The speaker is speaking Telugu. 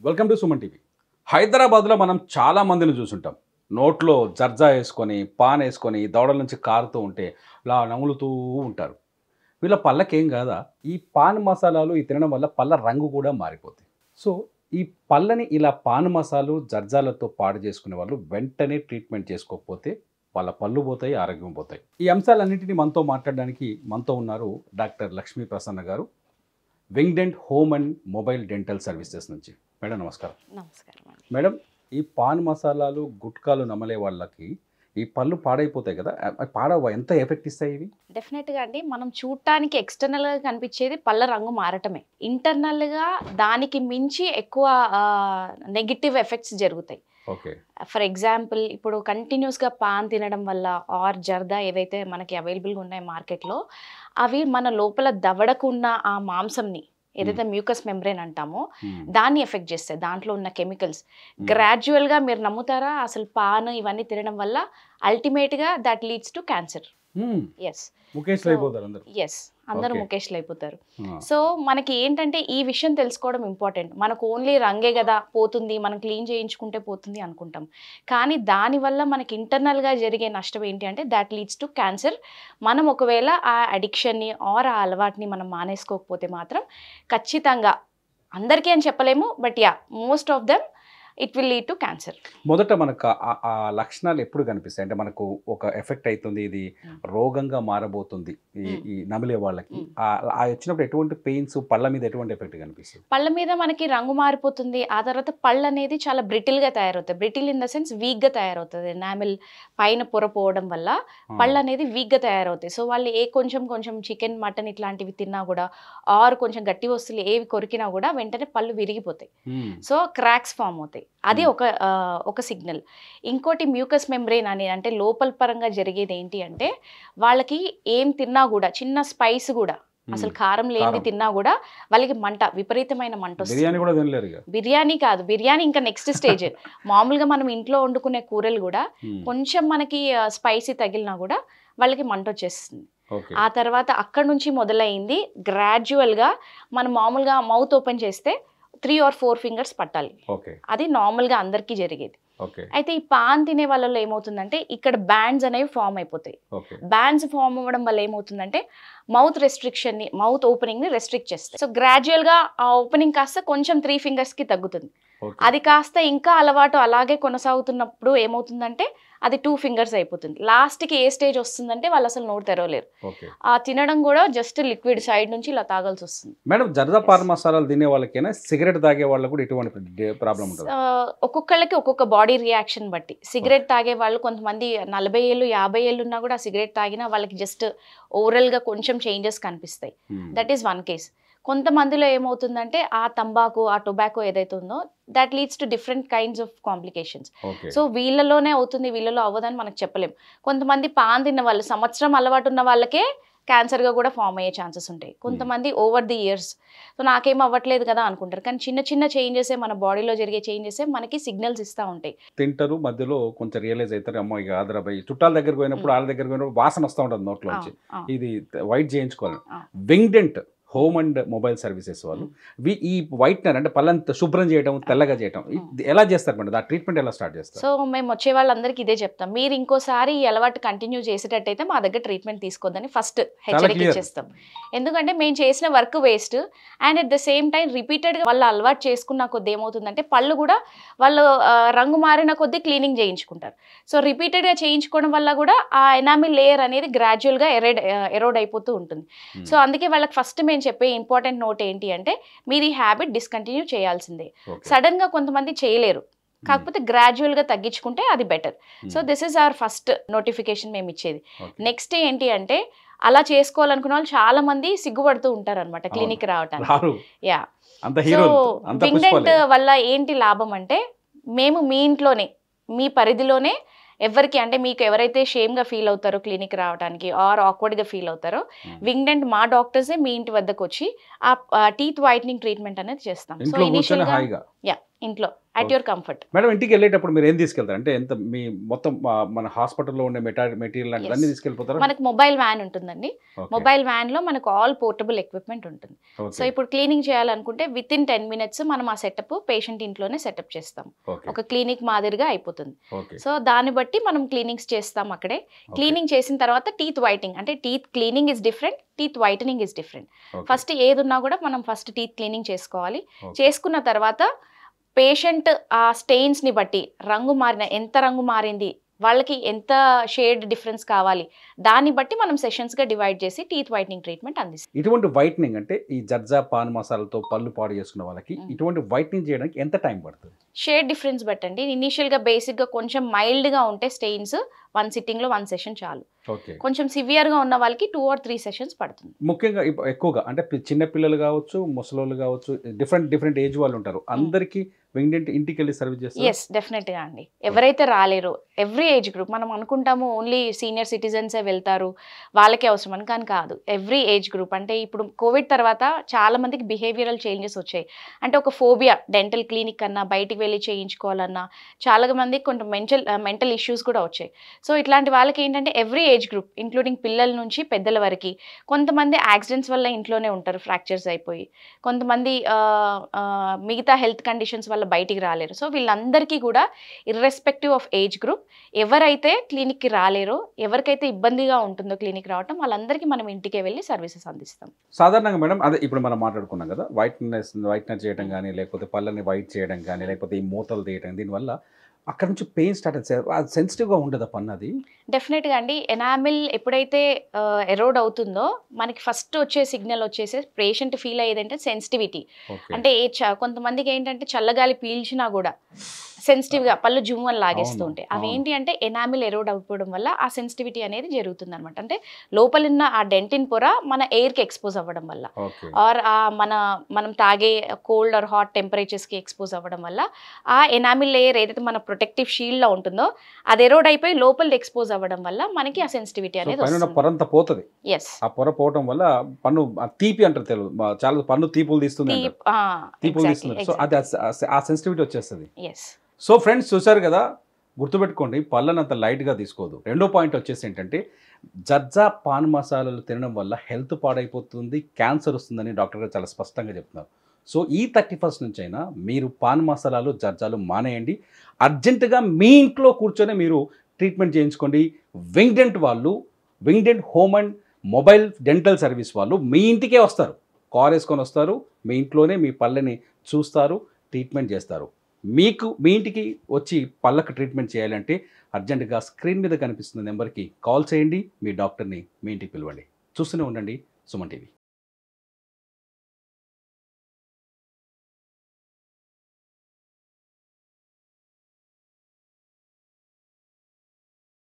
Welcome to Suman TV. హైదరాబాద్లో మనం చాలా మందిని చూసుంటాం. నోట్లో జర్జా వేసుకొని పాన్ వేసుకొని దవడల నుంచి కారుతూ ఉంటే ఇలా నములుతూ ఉంటారు. వీళ్ళ పళ్ళకేం కాదా? ఈ పాన్ మసాలాలు ఈ తినడం వల్ల పళ్ళ రంగు కూడా మారిపోతాయి. సో ఈ పళ్ళని ఇలా పాన్ మసాలు జర్జాలతో పాడు చేసుకునే వాళ్ళు వెంటనే ట్రీట్మెంట్ చేసుకోకపోతే వాళ్ళ పళ్ళు పోతాయి, ఆరోగ్యం పోతాయి. ఈ అంశాలన్నింటినీ మనతో మాట్లాడడానికి మనతో ఉన్నారు డాక్టర్ లక్ష్మీ ప్రసన్న గారు, Wingdent home and mobile dental services నుంచి. మేడం నమస్కారం. నమస్కారం అండి. మేడం, ఈ పాన్ మసాలాలు గుట్కాలు నమలే వాళ్ళకి ఈ పళ్ళు పాడైపోతాయి కదా, పాడవ ఎంత ఎఫెక్ట్ ఇస్తాయి ఇవి? డెఫినెట్గా అండి, మనం చూడటానికి ఎక్స్టర్నల్గా కనిపించేది పళ్ళ రంగు మారటమే. ఇంటర్నల్గా దానికి మించి ఎక్కువ నెగిటివ్ ఎఫెక్ట్స్ జరుగుతాయి. ఓకే. ఫర్ ఎగ్జాంపుల్, ఇప్పుడు కంటిన్యూస్గా పాన్ తినడం వల్ల ఆర్ జర్దా ఏవైతే మనకి అవైలబుల్గా ఉన్నాయి మార్కెట్లో, అవి మన లోపల దవడకున్న ఆ మాంసంని ఏదైతే మ్యూకస్ మెంబ్రేన్ అంటామో దాన్ని ఎఫెక్ట్ చేస్తాయి. దాంట్లో ఉన్న కెమికల్స్ గ్రాడ్యువల్గా, మీరు నమ్ముతారా, అసలు పాన్ ఇవన్నీ తినడం వల్ల అల్టిమేట్గా that leads to cancer. Yes, yes, అందరూ ముఖేష్లు అయిపోతారు. సో మనకి ఏంటంటే ఈ విషయం తెలుసుకోవడం ఇంపార్టెంట్. మనకు ఓన్లీ రంగే కదా పోతుంది, మనం క్లీన్ చేయించుకుంటే పోతుంది అనుకుంటాం. కానీ దానివల్ల మనకి ఇంటర్నల్గా జరిగే నష్టం ఏంటి అంటే దాట్ లీడ్స్ టు క్యాన్సర్. మనం ఒకవేళ ఆ అడిక్షన్ని ఆర్ ఆ అలవాటుని మనం మానేసుకోకపోతే మాత్రం ఖచ్చితంగా, అందరికీ అని చెప్పలేము, but yeah, most of them it will lead to cancer. మొదట మనకు ఆ లక్షణాలు ఎప్పుడు కనిపిస్తాయి? అంటే మనకు ఒక ఎఫెక్ట్ అవుతుంది, ఇది రోగంగా మారబోతుంది ఈ నమిలే వాళ్ళకి, వచ్చినప్పుడు ఎటువంటి పెయిన్స్, పళ్ళ మీద ఎటువంటి ఎఫెక్ట్ కనిపిస్తుంది? పళ్ళ మీద మనకి రంగు మారిపోతుంది. ఆ తర్వాత పళ్ళు అనేది చాలా బ్రిటిల్గా తయారవుతాయి. బ్రిటిల్ ఇన్ ద సెన్స్ వీక్గా తయారవుతుంది. ఎనామిల్ పైన పొరపోవడం వల్ల పళ్ళు అనేది వీక్గా తయారవుతాయి. సో వాళ్ళు కొంచెం చికెన్, మటన్ ఇట్లాంటివి తిన్నా కూడా, ఆర్ కొంచెం గట్టి వస్తువులు ఏవి కొరికినా కూడా వెంటనే పళ్ళు విరిగిపోతాయి. సో క్రాక్స్ ఫామ్ అవుతాయి. అది ఒక సిగ్నల్. ఇంకోటి మ్యూకస్ మెంబ్రేన్ అని, అంటే లోపల పరంగా జరిగేది ఏంటి అంటే, వాళ్ళకి ఏం తిన్నా కూడా, చిన్న స్పైస్ కూడా, అసలు కారం లేని తిన్నా కూడా వాళ్ళకి మంట, విపరీతమైన మంట వస్తుంది. బిర్యానీ కాదు, బిర్యానీ ఇంకా నెక్స్ట్ స్టేజ్. మామూలుగా మనం ఇంట్లో వండుకునే కూరలు కూడా కొంచెం మనకి స్పైసీ తగిలినా కూడా వాళ్ళకి మంట వచ్చేస్తుంది. ఆ తర్వాత అక్కడ నుంచి మొదలైంది గ్రాడ్యువల్గా. మనం మామూలుగా మౌత్ ఓపెన్ చేస్తే 3 or 4 ఫింగర్స్ పట్టాలి. అది నార్మల్గా అందరికీ జరిగేది. అయితే ఈ పాన్ తినే వాళ్ళలో ఏమవుతుందంటే ఇక్కడ బ్యాండ్స్ అనేవి ఫామ్ అయిపోతాయి. బ్యాండ్స్ ఫామ్ అవ్వడం వల్ల ఏమవుతుందంటే మౌత్ రెస్ట్రిక్షన్ని, మౌత్ ఓపెనింగ్ని రెస్ట్రిక్ట్ చేస్తాయి. సో గ్రాడ్యువల్గా ఆ ఓపెనింగ్ కాస్త కొంచెం 3 ఫింగర్స్కి తగ్గుతుంది. అది కాస్త ఇంకా అలవాటు అలాగే కొనసాగుతున్నప్పుడు ఏమవుతుందంటే అది 2 ఫింగర్స్ అయిపోతుంది. లాస్ట్కి ఏ స్టేజ్ వస్తుందంటే వాళ్ళు అసలు నోరు తెరవలేరు. ఆ తినడం కూడా జస్ట్ లిక్విడ్ సైడ్ నుంచి ఇలా తాగాల్సి వస్తుంది. మేడం, జర్దా పాన్ మసాలాలు తినే వాళ్ళకైనా సిగరెట్ తాగే వాళ్ళకి కూడా ఎటువంటి ప్రాబ్లం ఉంటుంది? ఒక్కొక్కళ్ళకి ఒక్కొక్క బాడీ రియాక్షన్ బట్టి. సిగరెట్ తాగే వాళ్ళు కొంతమంది 40 ఏళ్ళు 50 ఏళ్ళు ఉన్నా కూడా సిగరెట్ తాగినా వాళ్ళకి జస్ట్ ఓవరాల్గా కొంచెం చేంజెస్ కనిపిస్తాయి. That is one case. కొంతమందిలో ఏమవుతుందంటే ఆ తంబాకు, ఆ టొబాకో ఏదైతే ఉందో that leads to different kinds of complications. So వీళ్ళలోనే అవుతుంది, వీళ్ళలో అవ్వదని మనకు చెప్పలేం. కొంతమంది పాన్ తిన్న వాళ్ళు, సంవత్సరం అలవాటు ఉన్న వాళ్ళకే క్యాన్సర్గా కూడా ఫామ్ అయ్యే ఛాన్సెస్ ఉంటాయి. కొంతమంది ఓవర్ ది ఇయర్స్, సో నాకేం అవ్వట్లేదు కదా అనుకుంటారు. కానీ చిన్న చేంజెసే, మన బాడీలో జరిగే చేంజెసే మనకి సిగ్నల్స్ ఇస్తూ ఉంటాయి. తింటారు, మధ్యలో కొంచెం రియలైజ్ అవుతారు, అమ్మో ఇక ఆదరాబాయి చుట్టాల దగ్గరికి పోయినప్పుడు, వాళ్ళ దగ్గరికి పోయినప్పుడు వాసన వస్తూ ఉంటుంది నోట్లోంచి, ఇది వైట్ చేయించుకోవాలి. వింగ్డెంట్ హోమ్ అండ్ మొబైల్ సర్వీసెస్ వాళ్ళు ఈ వైట్నర్ అంటే పళ్ళంతా శుభ్రం చేయడం, తెల్లగా చేయడం ఎలా చేస్తారు మేడం? ఆ ట్రీట్మెంట్ ఎలా స్టార్ట్ చేస్తారు? సో మేము వచ్చే వాళ్ళందరికీ ఇదే చెప్తాం, మీరు ఇంకోసారి ఈ అలవాటు కంటిన్యూ చేసేటట్టయితే మా దగ్గర ట్రీట్మెంట్ తీసుకోవద్దని ఫస్ట్ హెచ్చరిక ఇచ్చేస్తాం. ఎందుకంటే మేము చేసిన work waste, and at the same time రిపీటెడ్గా వాళ్ళు అలవాటు చేసుకున్న కొద్ది ఏమవుతుందంటే పళ్ళు కూడా వాళ్ళు రంగు మారిన కొద్దీ క్లీనింగ్ చేయించుకుంటారు. సో రిపీటెడ్గా చేయించుకోవడం వల్ల కూడా ఆ ఎనామిల్ లేయర్ అనేది గ్రాడ్యువల్గా ఎరోడ్ అయిపోతూ ఉంటుంది. సో అందుకే వాళ్ళకి ఫస్ట్ మేము చెప్పే ఇంపార్టెంట్ నోట్ ఏంటి అంటే, మీరు ఈ హ్యాబిట్ డిస్కంటిన్యూ చేయాల్సిందే. సడన్ గా కొంతమంది చేయలేరు, కాకపోతే గ్రాడ్యువల్ గా తగ్గించుకుంటే అది better. So this is our first notification మేము ఇచ్చేది. నెక్స్ట్ ఏంటి అంటే, అలా చేసుకోవాలనుకున్న వాళ్ళు చాలా మంది సిగ్గుపడుతూ ఉంటారు అనమాట క్లినిక్ రావటానికి. యా, సో వింగ్డెంట్ వల్ల ఏంటి లాభం అంటే, మేము మీ ఇంట్లోనే, మీ పరిధిలోనే ఎవరికి అంటే మీకు ఎవరైతే షేమ్గా ఫీల్ అవుతారో క్లినిక్ రావడానికి, ఆర్ ఆక్వర్డ్గా ఫీల్ అవుతారో, వింగ్డెంట్ మా డాక్టర్సే మీ ఇంటి వద్దకు వచ్చి ఆ టీత్ వైట్నింగ్ ట్రీట్మెంట్ అనేది చేస్తాం. సో ఇనిషియల్గా ఇంట్లో అట్ యువర్ కంఫర్ట్. మేడం ఇంటికి వెళ్ళేటప్పుడు మీరు ఏం తీసుకెళ్తారు? అంటే ఎంత మీ మొత్తం మన హాస్పిటల్లో ఉండే మెటీరియల్ లాంటివి అన్ని తీసుకెళ్ళిపోతారా? మనకు మొబైల్ వ్యాన్ ఉంటుందండి. మొబైల్ వ్యాన్లో మనకు ఆల్ పోర్టబుల్ ఎక్విప్మెంట్ ఉంటుంది. సో ఇప్పుడు క్లీనింగ్ చేయాలనుకుంటే విత్ ఇన్ 10 minutes మనం ఆ సెటప్ పేషెంట్ ఇంట్లోనే సెటప్ చేస్తాం. ఒక క్లినిక్ మాదిరిగా అయిపోతుంది. సో దాన్ని బట్టి మనం క్లీనింగ్స్ చేస్తాం అక్కడే. క్లీనింగ్ చేసిన తర్వాత టీత్ వైటింగ్, అంటే teeth cleaning is different, teeth whitening is different. First ఏదున్నా కూడా మనం ఫస్ట్ టీత్ క్లీనింగ్ చేసుకోవాలి. చేసుకున్న తర్వాత పేషెంట్ ఆ స్టెయిన్స్ని బట్టి ఎంత రంగు మారింది, వాళ్ళకి ఎంత షేడ్ డిఫరెన్స్ కావాలి, దాన్ని బట్టి మనం సెషన్స్గా డివైడ్ చేసి టీత్ వైట్నింగ్ ట్రీట్మెంట్ అందిస్తాం. ఇటువంటి వైట్నింగ్ అంటే ఈ జర్జా పాన్ మసాలాతో పళ్ళు పాడు చేసుకున్న వాళ్ళకి ఇటువంటి వైట్నింగ్ చేయడానికి ఎంత టైం పడుతుంది? షేడ్ డిఫరెన్స్ బట్టండి. ఇనీషియల్గా బేసిక్గా కొంచెం మైల్డ్గా ఉంటే స్టెయిన్స్ 1 సిట్టింగ్లో 1 సెషన్ చాలు. కొంచెం సివియర్గా ఉన్న వాళ్ళకి 2 or 3 సెషన్స్ పడుతుంది. ముఖ్యంగా ఎక్కువగా అంటే చిన్న పిల్లలు కావచ్చు, ముసలోళ్ళు కావచ్చు, డిఫరెంట్ ఏజ్ వాళ్ళు ఉంటారు. అందరికీ వింగ్డెంట్ ఇంటికి వెళ్ళి సర్వీస్ చేస్తారు. ఎస్, డెఫినెట్గా అండి. ఎవరైతే రాలేరో ఎవ్రీ ఏజ్ గ్రూప్, మనం అనుకుంటాము ఓన్లీ సీనియర్ సిటిజన్సే వెళ్తారు వాళ్ళకే అవసరం అని, కానీ కాదు. Every age group. అంటే ఇప్పుడు కోవిడ్ తర్వాత చాలా మందికి బిహేవియరల్ చేంజెస్ వచ్చాయి. అంటే ఒక ఫోబియా, డెంటల్ క్లినిక్ అన్నా బయటికి వెళ్ళి చేయించుకోవాలన్నా చాలా మందికి కొంచెం మెంటల్ ఇష్యూస్ కూడా వచ్చాయి. సో ఇట్లాంటి వాళ్ళకి ఏంటంటే ఎవ్రీ ఏజ్ గ్రూప్ ఇంక్లూడింగ్ పిల్లల నుంచి పెద్దల వరకు. కొంతమంది యాక్సిడెంట్స్ వల్ల ఇంట్లోనే ఉంటారు, ఫ్రాక్చర్స్ అయిపోయి. కొంతమంది మిగతా హెల్త్ కండిషన్స్ వల్ల బయటికి రాలేరు. సో వీళ్ళందరికీ కూడా ఇర్రెస్పెక్టివ్ ఆఫ్ ఏజ్ గ్రూప్, ఎవరైతే క్లినిక్కి రాలేరో, ఎవరికైతే ఇబ్బందిగా ఉంటుందో క్లినిక్ రావటం, వాళ్ళందరికీ మనం ఇంటికే వెళ్ళి సర్వీసెస్ అందిస్తాం. సాధారణంగా మేడం అదే ఇప్పుడు మనం మాట్లాడుకున్నాం కదా, వైట్నర్ చేయడం కానీ, లేకపోతే పళ్ళని వైట్ చేయడం కానీ, లేకపోతే ఈ మూతలు తీయడం, దీనివల్ల అక్కడ నుంచి పెయిన్ స్టార్ట్ అవుతుంది. అది సెన్సిటివ్గా ఉండదా పన్ను? అది డెఫినెట్గా అండి. ఎనామిల్ ఎప్పుడైతే ఎరోడ్ అవుతుందో మనకి ఫస్ట్ వచ్చే సిగ్నల్ వచ్చేసి పేషెంట్ ఫీల్ అయ్యేదంటే సెన్సిటివిటీ. అంటే కొంతమందికి ఏంటంటే చల్లగాలి పీల్చినా కూడా సెన్సిటివ్గా పళ్ళు జుమ్మని లాగేస్తూ ఉంటాయి. అవి ఏంటి అంటే ఎనామిల్ ఎరోడ్ అయిపోవడం వల్ల ఆ సెన్సిటివిటీ అనేది జరుగుతుంది అనమాట. అంటే లోపలున్న ఆ డెంటిన్ పొర మన ఎయిర్కి ఎక్స్పోజ్ అవ్వడం వల్ల, ఆర్ మనం తాగే కోల్డ్ ఆర్ హాట్ టెంపరేచర్స్కి ఎక్స్పోజ్ అవ్వడం వల్ల ఆ ఎనామిల్ లేయర్ ఏదైతే మన ప్రొటెక్టివ్ షీల్డ్లో ఉంటుందో అది ఎరోడ్ అయిపోయి లోపల ఎక్స్పోజ్ అవ్వడం వల్ల మనకి ఆ సెన్సిటివిటీ అనేది పోతుంది. ఎస్, ఆ పొర పోవడం వల్ల పన్ను తీపి అంటారు తెలుగు, చాలా పన్ను తీపులు తీస్తుంది. సో అది ఆ సెన్సిటివిటీ వచ్చేస్తుంది. సో ఫ్రెండ్స్ చూసారు కదా, గుర్తుపెట్టుకోండి, పళ్ళని అంత లైట్గా తీసుకోదు. రెండో పాయింట్ వచ్చేసి ఏంటంటే జర్జా పాన్ మసాలాలు తినడం వల్ల హెల్త్ పాడైపోతుంది, క్యాన్సర్ వస్తుందని డాక్టర్ గారు చాలా స్పష్టంగా చెప్తున్నారు. సో ఈ 31st నుంచి అయినా మీరు పాన్ మసాలాలు జర్జాలు మానేయండి. అర్జెంటుగా మీ ఇంట్లో కూర్చొని మీరు ట్రీట్మెంట్ చేయించుకోండి. Wingdent home and mobile dental service వాళ్ళు మీ ఇంటికే వస్తారు, కార్ వేసుకొని వస్తారు, మీ ఇంట్లోనే మీ పళ్ళని చూస్తారు, ట్రీట్మెంట్ చేస్తారు. మీ ఇంటికి వచ్చి పళ్ళకు ట్రీట్మెంట్ చేయాలంటే అర్జెంటుగా స్క్రీన్ మీద కనిపిస్తున్న నెంబర్కి కాల్ చేయండి, మీ డాక్టర్ని మీ ఇంటికి పిలవండి. చూస్తూనే ఉండండి సుమన్ టీవీ.